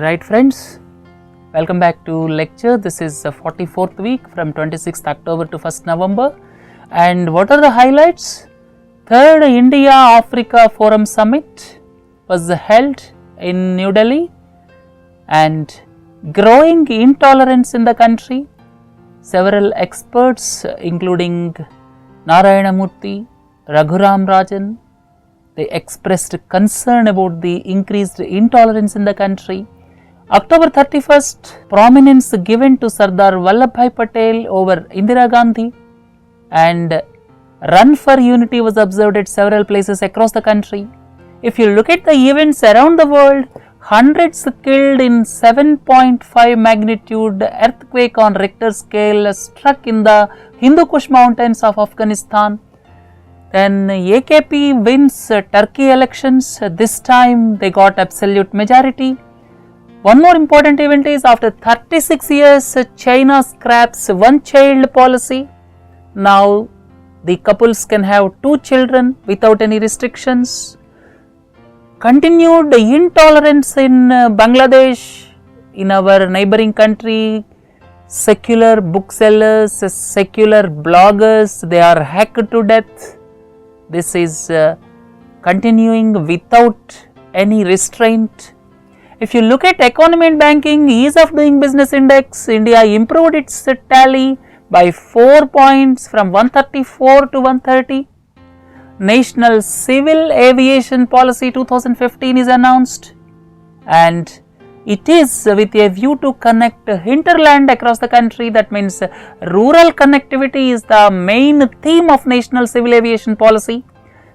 Right friends, welcome back to lecture. This is the 44th week from 26th October to 1st November. And what are the highlights? Third India-Africa Forum Summit was held in New Delhi, and growing intolerance in the country. Several experts including Narayana Murthy, Raghuram Rajan, they expressed concern about the increased intolerance in the country. October 31st, prominence given to Sardar Vallabhbhai Patel over Indira Gandhi, and Run for Unity was observed at several places across the country. If you look at the events around the world, hundreds killed in 7.5 magnitude earthquake on Richter scale struck in the Hindu Kush mountains of Afghanistan. Then AKP wins Turkey elections. This time they got absolute majority. One more important event is after 36 years, China scraps one-child policy. Now the couples can have 2 children without any restrictions. Continued intolerance in Bangladesh, in our neighboring country, secular booksellers, secular bloggers, they are hacked to death. This is continuing without any restraint. If you look at economy and banking, ease of doing business index, India improved its tally by 4 points from 134 to 130. National Civil Aviation Policy 2015 is announced, and it is with a view to connect hinterland across the country. That means rural connectivity is the main theme of National Civil Aviation Policy.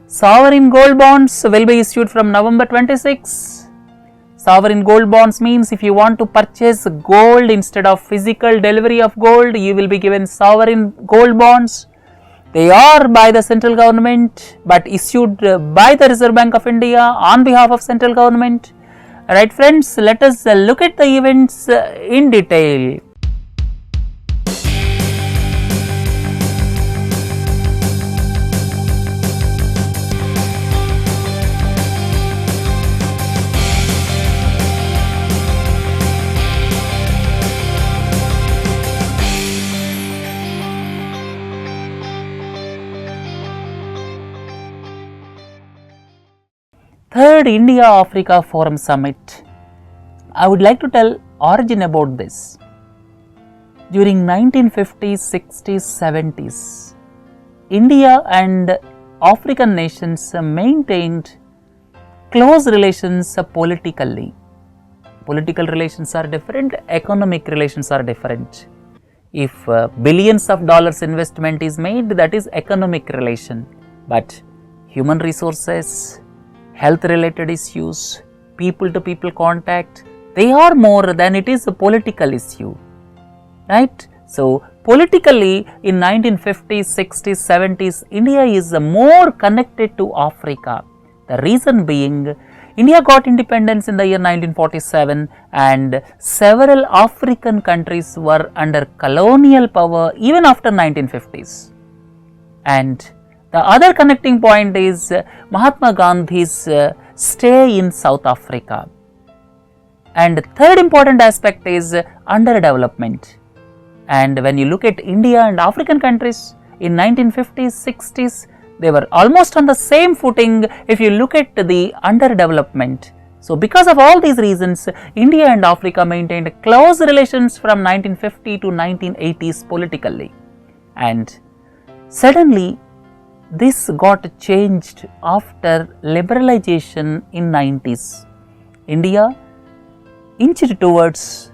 Sovereign gold bonds will be issued from November 26. Sovereign gold bonds means if you want to purchase gold instead of physical delivery of gold, you will be given sovereign gold bonds. They are by the central government but issued by the Reserve Bank of India on behalf of central government. Alright friends, let us look at the events in detail. Third India-Africa Forum Summit. I would like to tell origin about this. During 1950s, 60s, 70s, India and African nations maintained close relations politically. Political relations are different, economic relations are different. If billions of dollars investment is made, that is economic relation. But human resources, health related issues, people to people contact, they are more than it is a political issue, right? So politically in 1950s, 60s, 70s, India is more connected to Africa. The reason being, India got independence in the year 1947 and several African countries were under colonial power even after 1950s. And the other connecting point is Mahatma Gandhi's stay in South Africa. And third important aspect is underdevelopment. And when you look at India and African countries in 1950s, 60s, they were almost on the same footing if you look at the underdevelopment. So because of all these reasons, India and Africa maintained close relations from 1950 to 1980s politically. And suddenly, this got changed after liberalization in 90s. India inched towards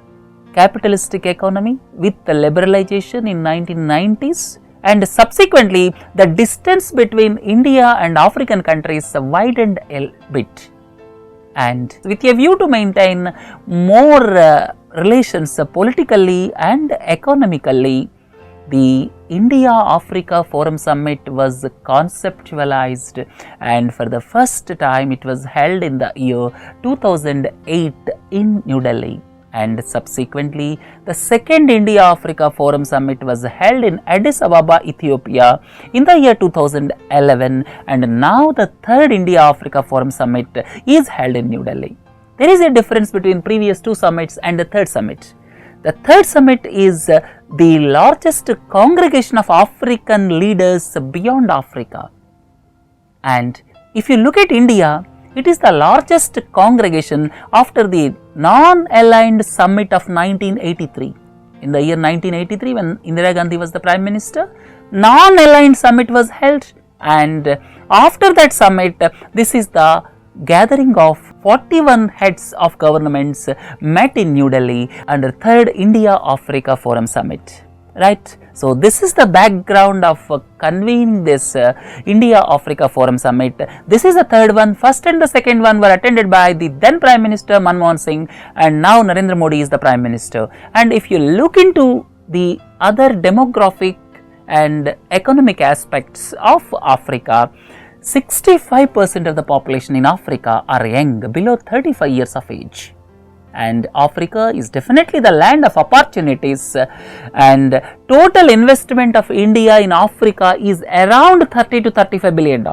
capitalistic economy with the liberalization in 1990s, and subsequently the distance between India and African countries widened a bit. And with a view to maintain more relations politically and economically, the India-Africa Forum Summit was conceptualized, and for the first time it was held in the year 2008 in New Delhi. And subsequently, the second India-Africa Forum Summit was held in Addis Ababa, Ethiopia in the year 2011, and now the third India-Africa Forum Summit is held in New Delhi. there is a difference between previous two summits and the third summit. The third summit is the largest congregation of African leaders beyond Africa. And if you look at India, it is the largest congregation after the non-aligned summit of 1983. In the year 1983, when Indira Gandhi was the Prime Minister, non-aligned summit was held, and after that summit, this is the gathering of 41 heads of governments met in New Delhi under third India-Africa Forum Summit. Right? So, this is the background of convening this India-Africa Forum Summit. This is the third one. First and the second one were attended by the then Prime Minister Manmohan Singh, and now Narendra Modi is the Prime Minister. And if you look into the other demographic and economic aspects of Africa, 65% of the population in Africa are young, below 35 years of age. And Africa is definitely the land of opportunities, and total investment of India in Africa is around $30 to $35 billion.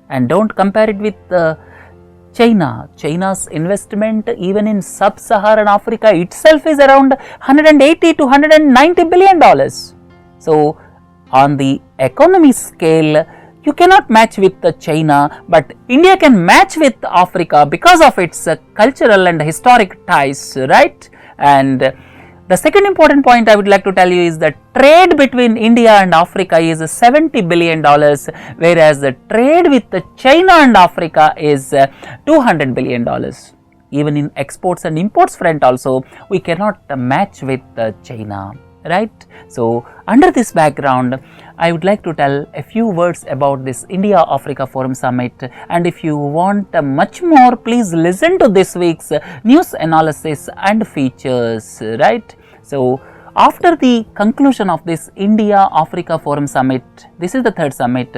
And don't compare it with China. China's investment even in sub-Saharan Africa itself is around $180 to $190 billion. So, on the economy scale, you cannot match with China, but India can match with Africa because of its cultural and historic ties, right? And the second important point I would like to tell you is that trade between India and Africa is $70 billion, whereas the trade with China and Africa is $200 billion. Even in exports and imports front also, we cannot match with China. Right? So, under this background, I would like to tell a few words about this India-Africa Forum Summit, and if you want much more, please listen to this week's news analysis and features, right? So, after the conclusion of this India-Africa Forum Summit, this is the third summit,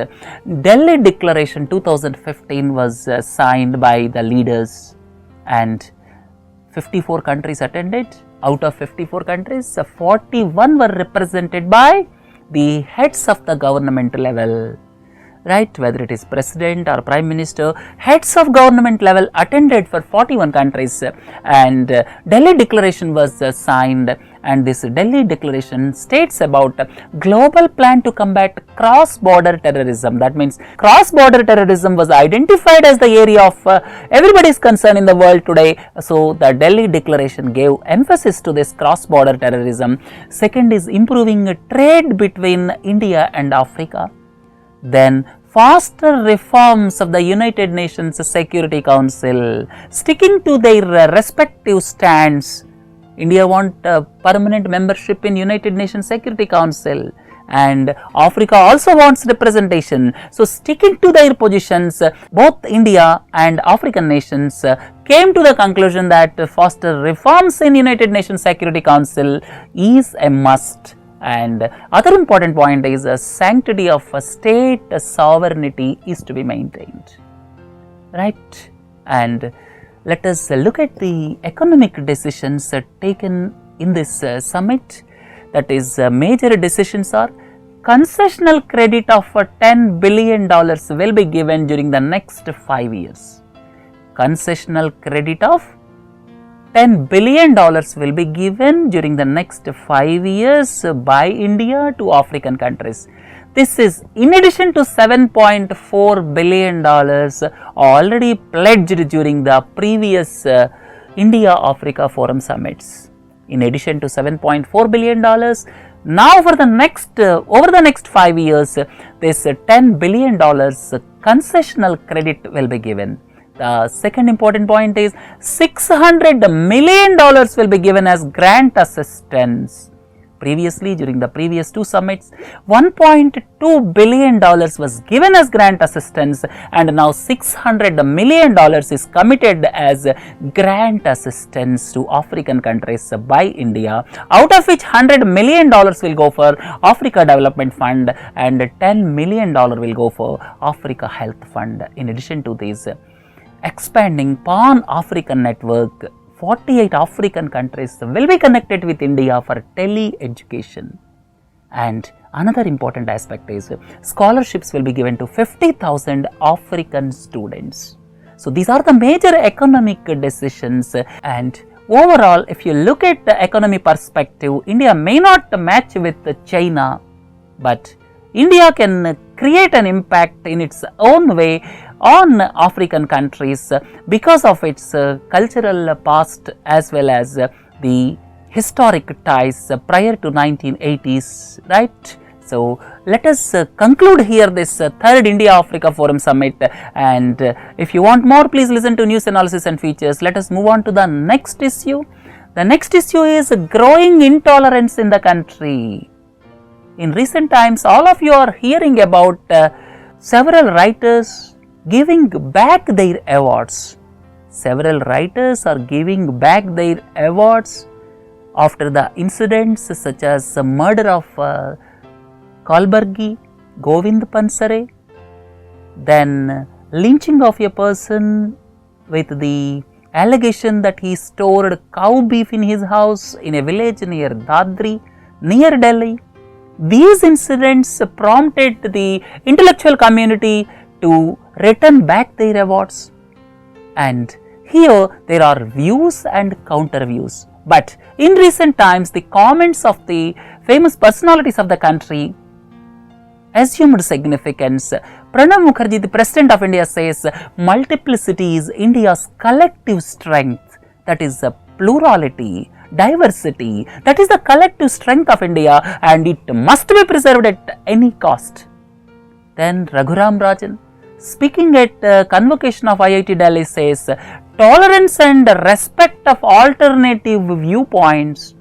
Delhi Declaration 2015 was signed by the leaders, and 54 countries attended. Out of 54 countries, 41 were represented by the heads of the government level, right? Whether it is president or prime minister, heads of government level attended for 41 countries, and Delhi Declaration was signed, and this Delhi Declaration states about global plan to combat cross-border terrorism. That means cross-border terrorism was identified as the area of everybody's concern in the world today. So, the Delhi Declaration gave emphasis to this cross-border terrorism. Second is improving trade between India and Africa. Then faster reforms of the United Nations Security Council, sticking to their respective stands. India want permanent membership in United Nations Security Council, and Africa also wants representation. So, sticking to their positions, both India and African nations came to the conclusion that faster reforms in United Nations Security Council is a must. And other important point is sanctity of state sovereignty is to be maintained, right? And let us look at the economic decisions taken in this summit. That is, major decisions are concessional credit of $10 billion will be given during the next 5 years. Concessional credit of $10 billion will be given during the next 5 years by India to African countries. This is in addition to $7.4 billion already pledged during the previous India-Africa Forum Summits. In addition to $7.4 billion, now for the next, over the next 5 years, this $10 billion concessional credit will be given. The second important point is $600 million will be given as grant assistance. Previously, during the previous two summits, $1.2 billion was given as grant assistance, and now $600 million is committed as grant assistance to African countries by India, out of which $100 million will go for Africa Development Fund and $10 million will go for Africa Health Fund. In addition to this, expanding Pan-African network, 48 African countries will be connected with India for tele-education. And another important aspect is scholarships will be given to 50,000 African students. So these are the major economic decisions, and overall if you look at the economy perspective, India may not match with China, but India can create an impact in its own way on African countries because of its cultural past as well as the historic ties prior to 1980s, right? So let us conclude here this third India-Africa Forum Summit, and if you want more, please listen to news analysis and features. Let us move on to the next issue. The next issue is growing intolerance in the country. In recent times, all of you are hearing about several writers giving back their awards. Several writers are giving back their awards after the incidents such as the murder of Kalburgi, Govind Pansare, then lynching of a person with the allegation that he stored cow beef in his house in a village near Dadri, near Delhi. These incidents prompted the intellectual community to return back their awards, and here there are views and counter views. But in recent times, the comments of the famous personalities of the country assumed significance. Pranab Mukherjee, the President of India, says multiplicity is India's collective strength, that is plurality, diversity, that is the collective strength of India, and it must be preserved at any cost. Then Raghuram Rajan, speaking at convocation of IIT Delhi, says tolerance and respect of alternative viewpoints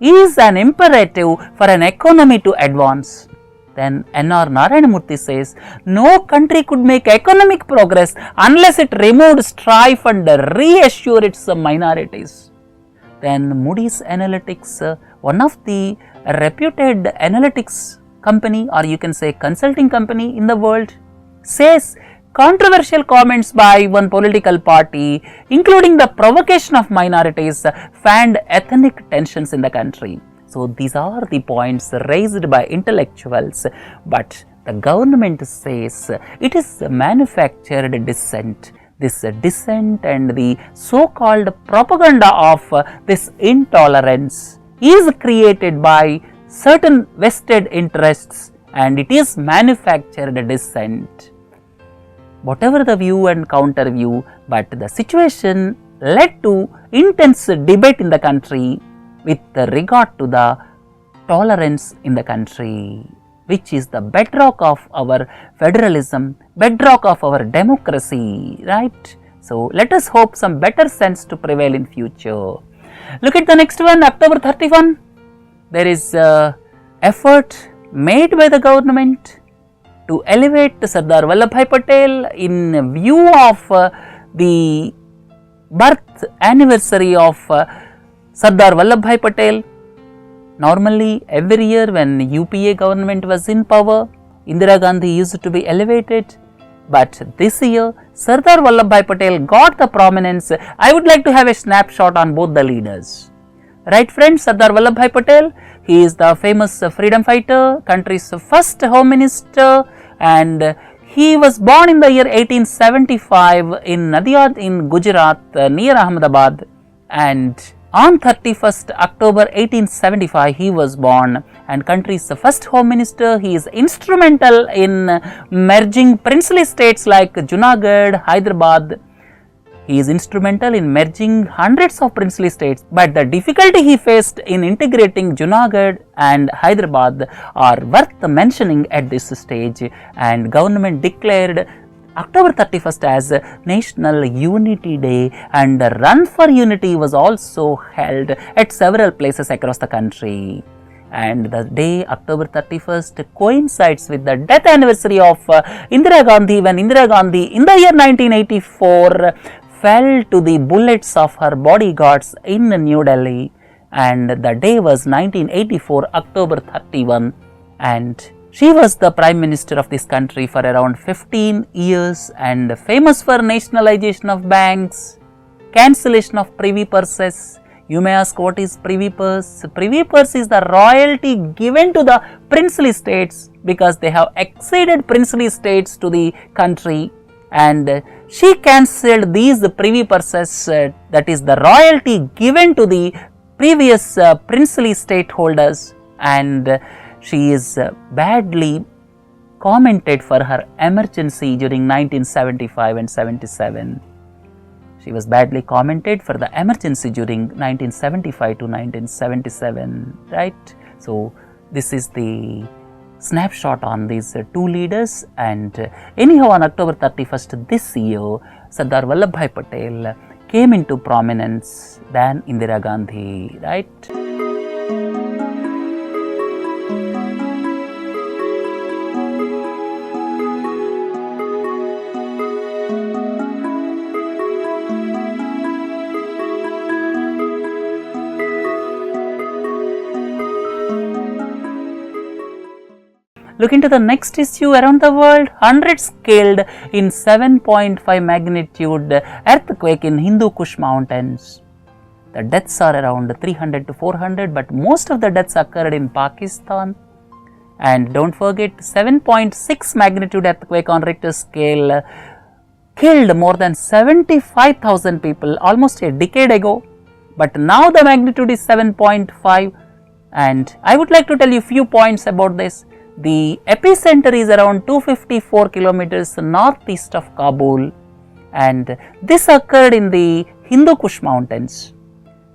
is an imperative for an economy to advance. Then N.R. Narayanamurthy says no country could make economic progress unless it removed strife and reassure its minorities. Then Moody's Analytics, one of the reputed analytics company, or you can say consulting company in the world, says controversial comments by one political party, including the provocation of minorities, fanned ethnic tensions in the country. So these are the points raised by intellectuals, but the government says it is manufactured dissent. This dissent and the so-called propaganda of this intolerance is created by certain vested interests, and it is manufactured dissent. Whatever the view and counter view, but the situation led to intense debate in the country with regard to the tolerance in the country, which is the bedrock of our federalism, bedrock of our democracy, right? So let us hope some better sense to prevail in future. Look at the next one, October 31. There is effort made by the government to elevate Sardar Vallabhbhai Patel in view of the birth anniversary of Sardar Vallabhbhai Patel. Normally, every year when UPA government was in power, Indira Gandhi used to be elevated. But this year, Sardar Vallabhbhai Patel got the prominence. I would like to have a snapshot on both the leaders. Right friends, Sardar Vallabhbhai Patel, he is the famous freedom fighter, country's first home minister, and he was born in the year 1875 in Nadiad in Gujarat near Ahmedabad, and on 31st October 1875 he was born, and country's first home minister. He is instrumental in merging princely states like Junagadh, Hyderabad. He is instrumental in merging hundreds of princely states, but the difficulty he faced in integrating Junagadh and Hyderabad are worth mentioning at this stage, and government declared October 31st as National Unity Day, and the Run for Unity was also held at several places across the country. And the day October 31st coincides with the death anniversary of Indira Gandhi, when Indira Gandhi in the year 1984 fell to the bullets of her bodyguards in New Delhi, and the day was 1984 October 31, and she was the Prime Minister of this country for around 15 years and famous for nationalization of banks, cancellation of privy purses. You may ask, what is privy purse? Privy purse is the royalty given to the princely states because they have acceded princely states to the country, and she cancelled these privy purses, that is the royalty given to the previous princely stateholders, and she is badly commented for her emergency during 1975 and 77. She was badly commented for the emergency during 1975 to 1977, right? So this is the snapshot on these two leaders, and anyhow on October 31st this year, Sardar Vallabhbhai Patel came into prominence than Indira Gandhi, right? Look into the next issue. Around the world, hundreds killed in 7.5 magnitude earthquake in Hindu Kush mountains. The deaths are around 300 to 400, but most of the deaths occurred in Pakistan. And don't forget, 7.6 magnitude earthquake on Richter scale killed more than 75,000 people almost a decade ago. But now the magnitude is 7.5, and I would like to tell you a few points about this. The epicenter is around 254 kilometers northeast of Kabul, and this occurred in the Hindu Kush mountains.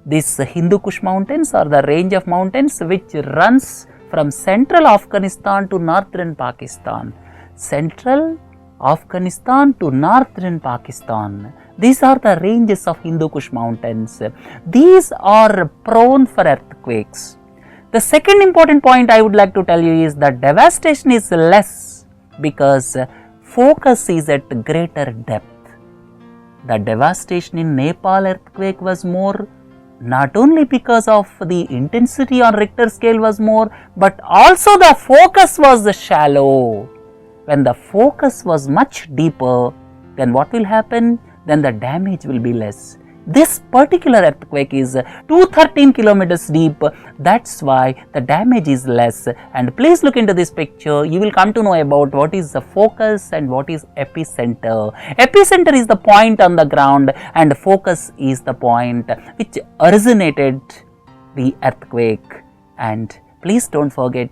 These Hindu Kush mountains are the range of mountains which runs from central Afghanistan to northern Pakistan. Central Afghanistan to northern Pakistan. These are the ranges of Hindu Kush mountains. These are prone for earthquakes. The second important point I would like to tell you is that devastation is less because focus is at greater depth. The devastation in Nepal earthquake was more, not only because of the intensity on Richter scale was more, but also the focus was shallow. When the focus was much deeper, then what will happen? Then the damage will be less. This particular earthquake is 213 kilometers deep, that's why the damage is less. And please look into this picture, you will come to know about what is the focus and what is epicenter. Epicenter is the point on the ground and focus is the point which originated the earthquake. And please don't forget,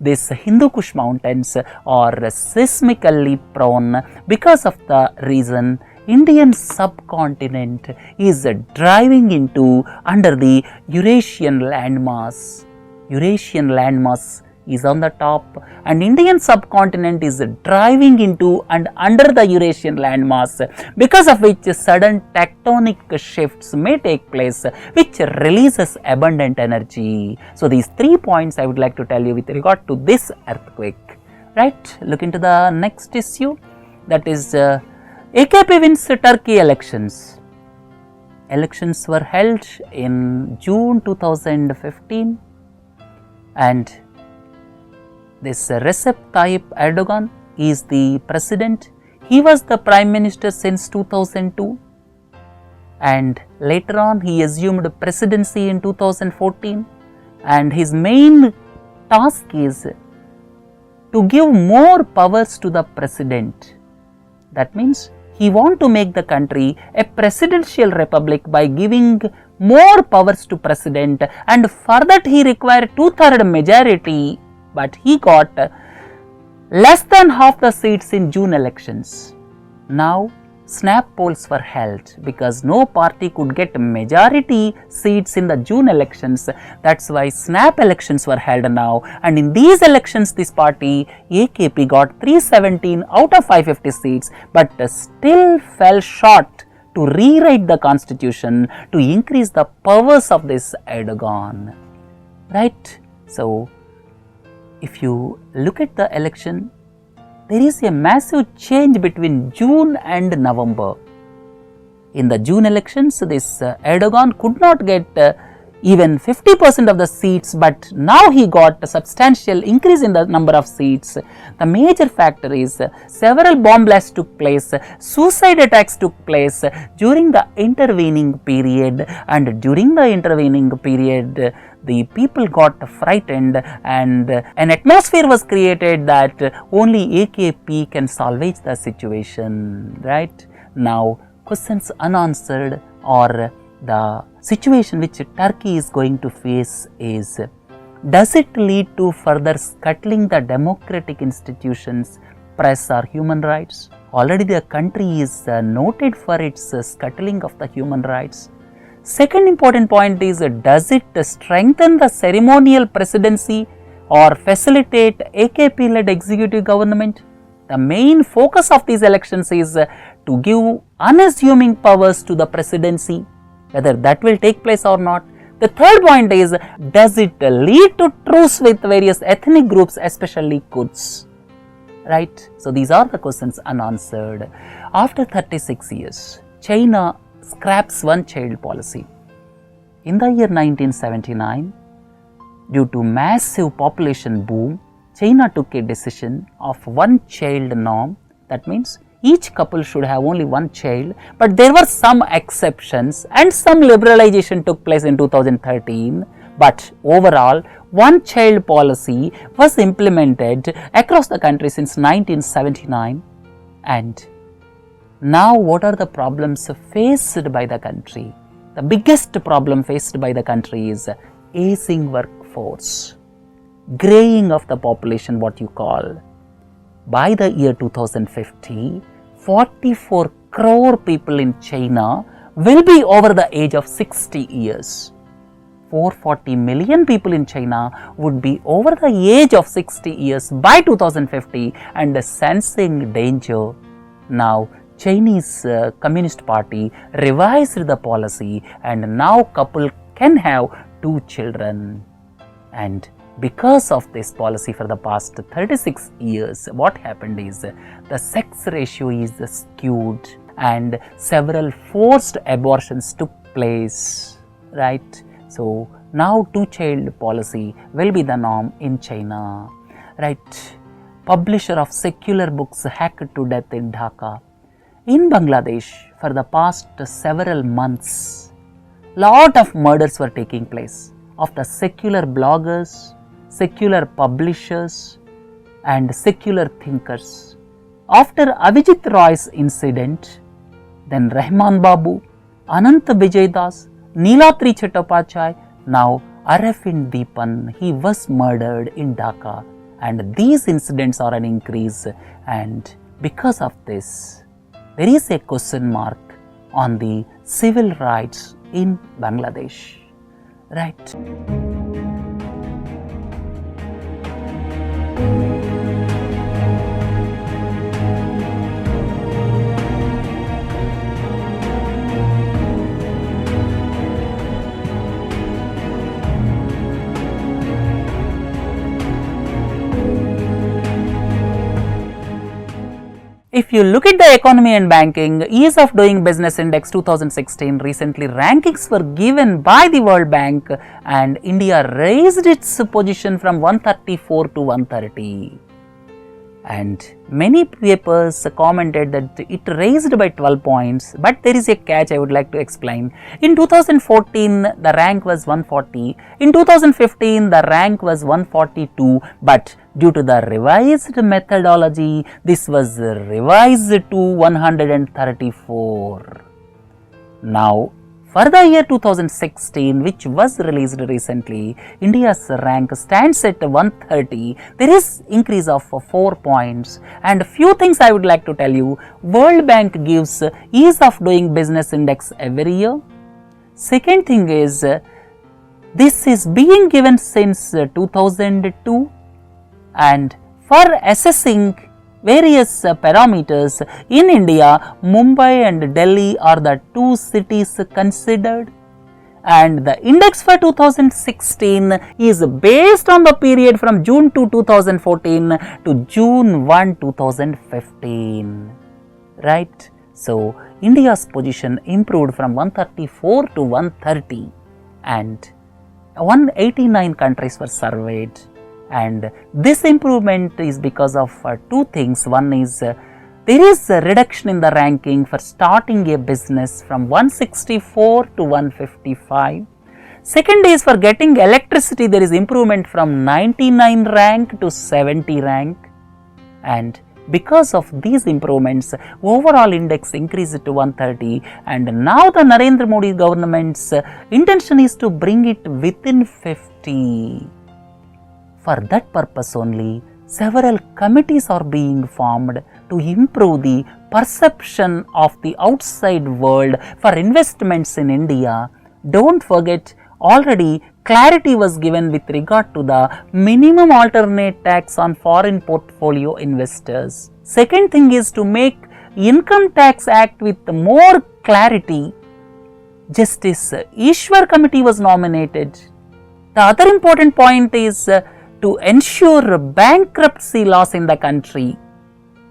these Hindu Kush mountains are seismically prone because of the reason Indian subcontinent is driving into under the Eurasian landmass. Eurasian landmass is on the top, and Indian subcontinent is driving into and under the Eurasian landmass, because of which sudden tectonic shifts may take place, which releases abundant energy. So these 3 points I would like to tell you with regard to this earthquake. Right? Look into the next issue, that is AKP wins Turkey elections. Elections were held in June 2015, and this Recep Tayyip Erdogan is the president. He was the prime minister since 2002, and later on he assumed presidency in 2014, and his main task is to give more powers to the president. That means he wants to make the country a presidential republic by giving more powers to president, and for that he required 2/3 majority, but he got less than half the seats in June elections. Now snap polls were held because no party could get majority seats in the June elections. That's why snap elections were held now, and in these elections this party AKP got 317 out of 550 seats, but still fell short to rewrite the constitution to increase the powers of this Erdogan. Right? So if you look at the election, there is a massive change between June and November. In the June elections, this Erdogan could not get even 50% of the seats, but now he got a substantial increase in the number of seats. The major factor is several bomb blasts took place, suicide attacks took place during the intervening period, and during the intervening period the people got frightened, and an atmosphere was created that only AKP can salvage the situation, right? Now questions unanswered, or the situation which Turkey is going to face is, does it lead to further scuttling the democratic institutions, press or human rights? Already the country is noted for its scuttling of the human rights. Second important point is, does it strengthen the ceremonial presidency or facilitate AKP-led executive government? The main focus of these elections is to give unassuming powers to the presidency, whether that will take place or not. The third point is, does it lead to truce with various ethnic groups, especially Kurds? Right? So these are the questions unanswered. After 36 years, China scraps one-child policy. In the year 1979, due to massive population boom, China took a decision of one-child norm. That means each couple should have only one child, but there were some exceptions and some liberalization took place in 2013. But overall, one-child policy was implemented across the country since 1979. And now what are the problems faced by the country? The biggest problem faced by the country is aging workforce, graying of the population, what you call. By the year 2050, 44 crore people in China will be over the age of 60 years. 440 million people in China would be over the age of 60 years by 2050, and sensing danger, now Chinese Communist Party revised the policy, and now couple can have 2 children. And because of this policy for the past 36 years, what happened is the sex ratio is skewed and several forced abortions took place, right? So now 2-child policy will be the norm in China, right? Publisher of secular books hacked to death in Dhaka. In Bangladesh, for the past several months, lot of murders were taking place of the secular bloggers, secular publishers and secular thinkers. After Avijit Roy's incident, then Rahman Babu, Anant Vijaydas, Neelatri Chattopadhyay, now Arvind Deepan, he was murdered in Dhaka, and these incidents are an increase, and because of this, there is a question mark on the civil rights in Bangladesh, right? If you look at the economy and banking, Ease of Doing Business Index 2016, recently rankings were given by the World Bank, and India raised its position from 134 to 130. And many papers commented that it raised by 12 points, but there is a catch I would like to explain. In 2014, the rank was 140. In 2015, the rank was 142, but due to the revised methodology, this was revised to 134. Now, for the year 2016, which was released recently, India's rank stands at 130. There is increase of 4 points, and few things I would like to tell you. World Bank gives Ease of Doing Business Index every year. Second thing is, this is being given since 2002, and for assessing various parameters in India, Mumbai and Delhi are the 2 cities considered, and the index for 2016 is based on the period from June 2, 2014 to June 1, 2015, right? So India's position improved from 134 to 130, and 189 countries were surveyed. And this improvement is because of 2 things. One is there is a reduction in the ranking for starting a business from 164 to 155. Second is for getting electricity, there is improvement from 99 rank to 70 rank. And Because of these improvements, overall index increased to 130, and now the Narendra Modi government's intention is to bring it within 50. For that purpose only, several committees are being formed to improve the perception of the outside world for investments in India. Don't forget, already clarity was given with regard to the minimum alternate tax on foreign portfolio investors. Second thing is to make Income Tax Act with more clarity. Justice Ishwar Committee was nominated. The other important point is to ensure bankruptcy laws in the country.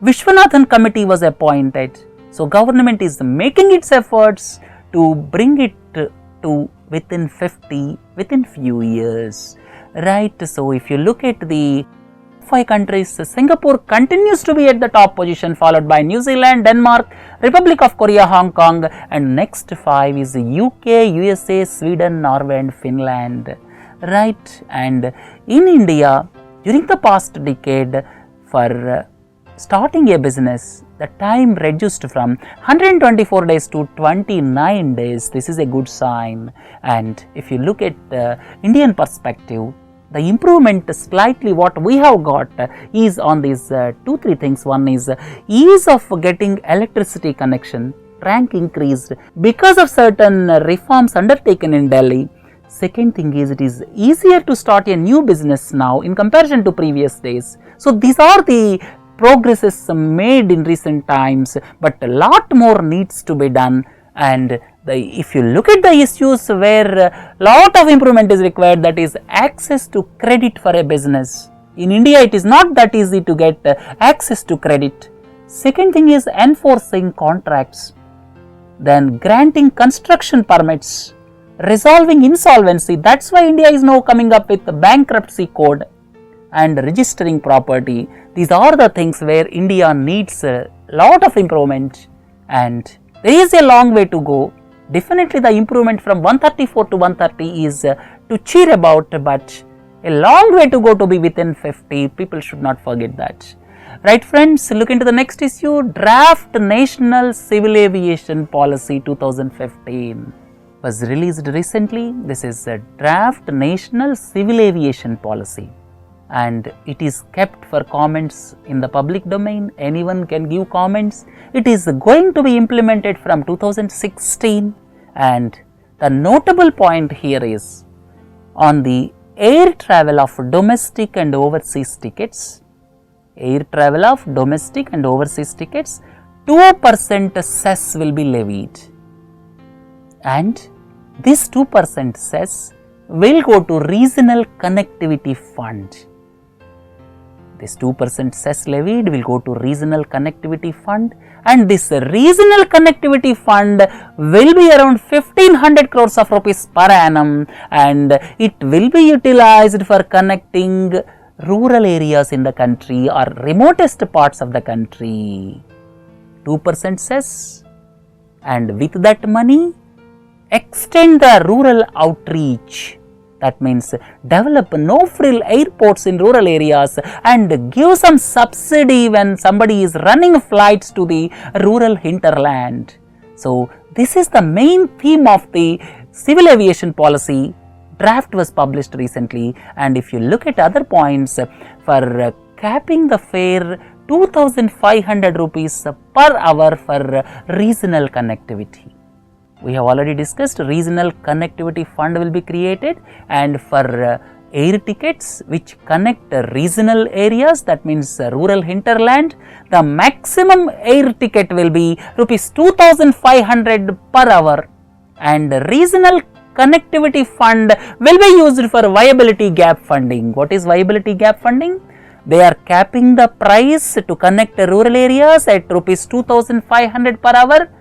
Vishwanathan Committee was appointed. So government is making its efforts to bring it to within 50 within few years, right? So if you look at the 5 countries, Singapore continues to be at the top position, followed by New Zealand, Denmark, Republic of Korea, Hong Kong, and next 5 is UK, USA, Sweden, Norway and Finland, right? And in India, during the past decade, for starting a business, the time reduced from 124 days to 29 days. This is a good sign. And if you look at the Indian perspective, the improvement slightly what we have got is on these 2-3 things. One is ease of getting electricity connection, rank increased because of certain reforms undertaken in Delhi. Second thing is it is easier to start a new business now in comparison to previous days. So these are the progresses made in recent times, but a lot more needs to be done. And if you look at the issues where lot of improvement is required, that is access to credit for a business. In India, it is not that easy to get access to credit. Second thing is enforcing contracts, then granting construction permits, resolving insolvency. That's why India is now coming up with the bankruptcy code and registering property. These are the things where India needs a lot of improvement, and there is a long way to go. Definitely the improvement from 134 to 130 is to cheer about, but a long way to go to be within 50. People should not forget that. Right friends, look into the next issue, Draft National Civil Aviation Policy 2015 was released recently. This is a Draft National Civil Aviation Policy, and it is kept for comments in the public domain. Anyone can give comments. It is going to be implemented from 2016, and the notable point here is on the air travel of domestic and overseas tickets. Air travel of domestic and overseas tickets, 2% cess will be levied, and this 2% cess will go to Regional Connectivity Fund. This 2% cess levied will go to Regional Connectivity Fund, and this Regional Connectivity Fund will be around 1500 crores of rupees per annum, and it will be utilized for connecting rural areas in the country or remotest parts of the country. 2% cess, and with that money, extend the rural outreach. That means develop no-frill airports in rural areas and give some subsidy when somebody is running flights to the rural hinterland. So this is the main theme of the civil aviation policy. Draft was published recently, and if you look at other points, for capping the fare 2500 rupees per hour for regional connectivity. We have already discussed Regional Connectivity Fund will be created, and for air tickets which connect regional areas, that means rural hinterland, the maximum air ticket will be rupees 2500 per hour, and Regional Connectivity Fund will be used for viability gap funding. What is viability gap funding? They are capping the price to connect rural areas at rupees 2500 per hour.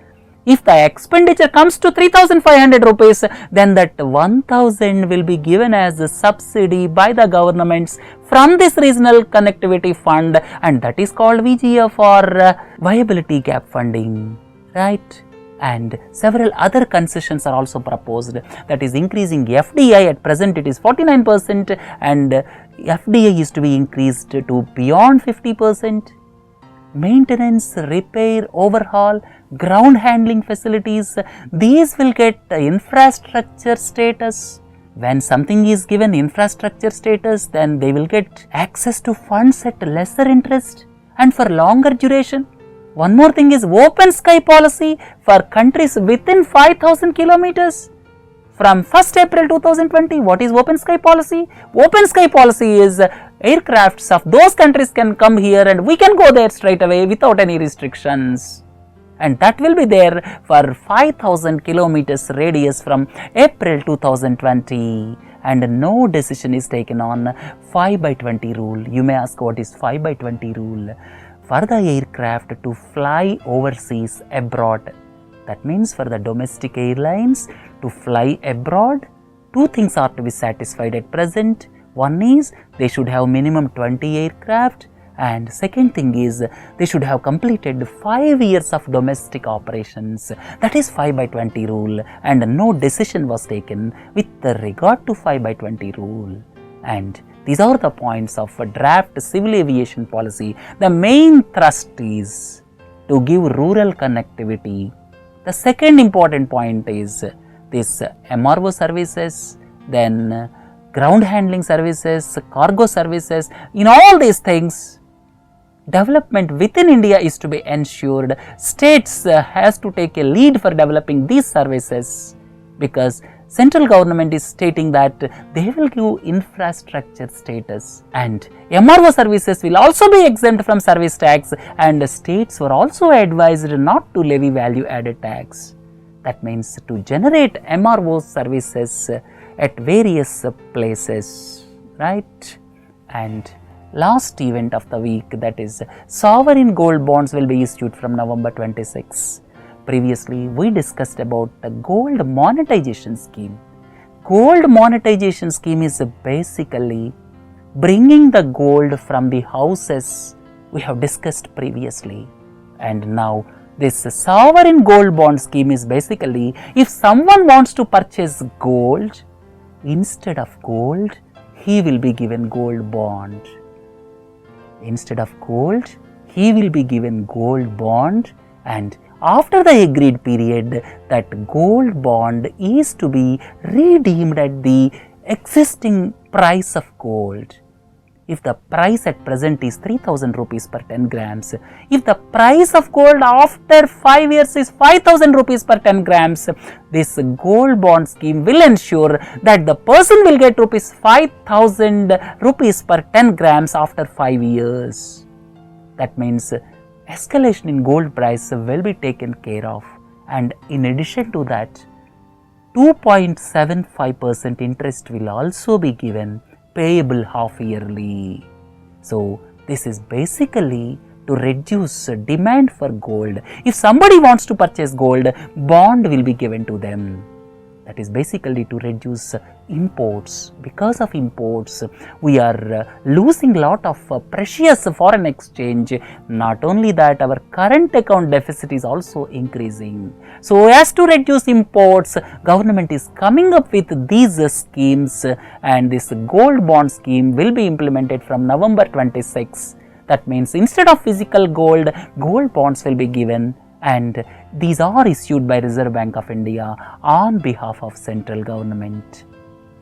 If the expenditure comes to 3500 rupees, then that 1000 will be given as a subsidy by the governments from this Regional Connectivity Fund, and that is called VGF or viability gap funding, right? And several other concessions are also proposed, that is increasing FDI. At present it is 49%, and FDI is to be increased to beyond 50%. maintenance, repair, overhaul, ground handling facilities, these will get infrastructure status. When something is given infrastructure status, then they will get access to funds at lesser interest and for longer duration. One more thing is open sky policy for countries within 5,000 kilometers. From 1st April 2020, what is open sky policy? Open sky policy is aircrafts of those countries can come here and we can go there straight away without any restrictions. And that will be there for 5,000 kilometers radius from April 2020. And no decision is taken on 5/20 rule. You may ask, what is 5/20 rule? For the aircraft to fly overseas abroad, that means for the domestic airlines to fly abroad, two things are to be satisfied at present. One is they should have minimum 20 aircraft, and second thing is they should have completed 5 years of domestic operations. That is 5/20 rule, and no decision was taken with regard to 5/20 rule. And these are the points of a draft civil aviation policy. The main thrust is to give rural connectivity. The second important point is this MRO services, then ground handling services, cargo services. In all these things, development within India is to be ensured. States has to take a lead for developing these services, because central government is stating that they will give infrastructure status, and MRO services will also be exempt from service tax, and states were also advised not to levy value added tax. That means to generate MRO services at various places, right? And last event of the week, that is sovereign gold bonds will be issued from November 26. Previously, we discussed about the gold monetization scheme. Gold monetization scheme is basically bringing the gold from the houses we have discussed previously. And now this sovereign gold bond scheme is basically, if someone wants to purchase gold, instead of gold, he will be given gold bond. Instead of gold, he will be given gold bond, and after the agreed period, that gold bond is to be redeemed at the existing price of gold. If the price at present is 3,000 rupees per 10 grams, if the price of gold after 5 years is 5,000 rupees per 10 grams, this gold bond scheme will ensure that the person will get 5,000 rupees per 10 grams after 5 years. That means escalation in gold price will be taken care of, and in addition to that, 2.75% interest will also be given, payable half yearly. So this is basically to reduce demand for gold. If somebody wants to purchase gold, bond will be given to them. That is basically to reduce imports. Because of imports, we are losing a lot of precious foreign exchange. Not only that, our current account deficit is also increasing. So as to reduce imports, government is coming up with these schemes, and this gold bond scheme will be implemented from November 26. That means instead of physical gold, gold bonds will be given, and these are issued by Reserve Bank of India on behalf of central government.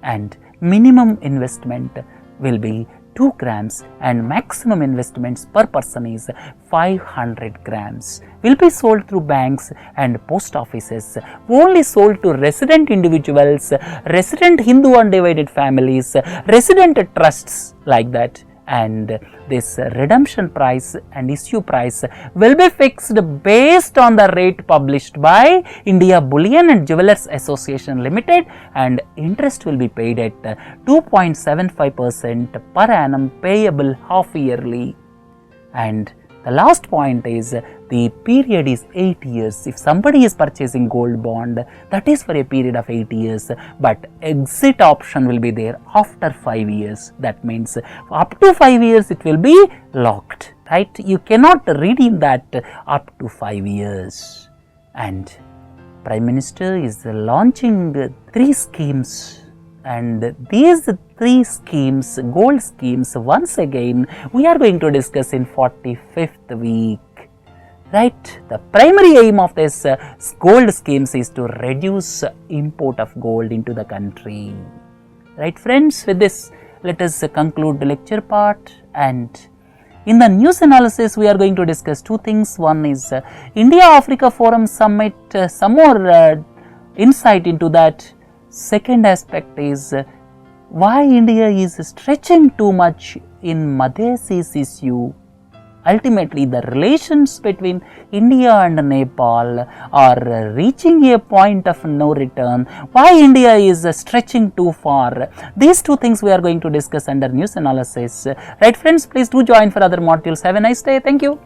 And minimum investment will be 2 grams and maximum investments per person is 500 grams. Will be sold through banks and post offices, only sold to resident individuals, resident Hindu undivided families, resident trusts, like that. And this redemption price and issue price will be fixed based on the rate published by India Bullion and Jewellers Association Limited, and interest will be paid at 2.75% per annum, payable half yearly. And the last point is the period is 8 years. If somebody is purchasing gold bond, that is for a period of 8 years, but exit option will be there after 5 years. That means up to 5 years it will be locked, right? You cannot redeem that up to 5 years. And Prime Minister is launching 3 schemes, and these 3 schemes, gold schemes, once again we are going to discuss in 45th week. right? The primary aim of this gold schemes is to reduce import of gold into the country. Right friends, with this let us conclude the lecture part, and in the news analysis we are going to discuss two things. One is India-Africa Forum Summit, some more insight into that. Second aspect is why India is stretching too much in Madhesis issue. Ultimately, the relations between India and Nepal are reaching a point of no return. Why India is stretching too far? These two things we are going to discuss under news analysis. Right friends, please do join for other modules. Have a nice day. Thank you.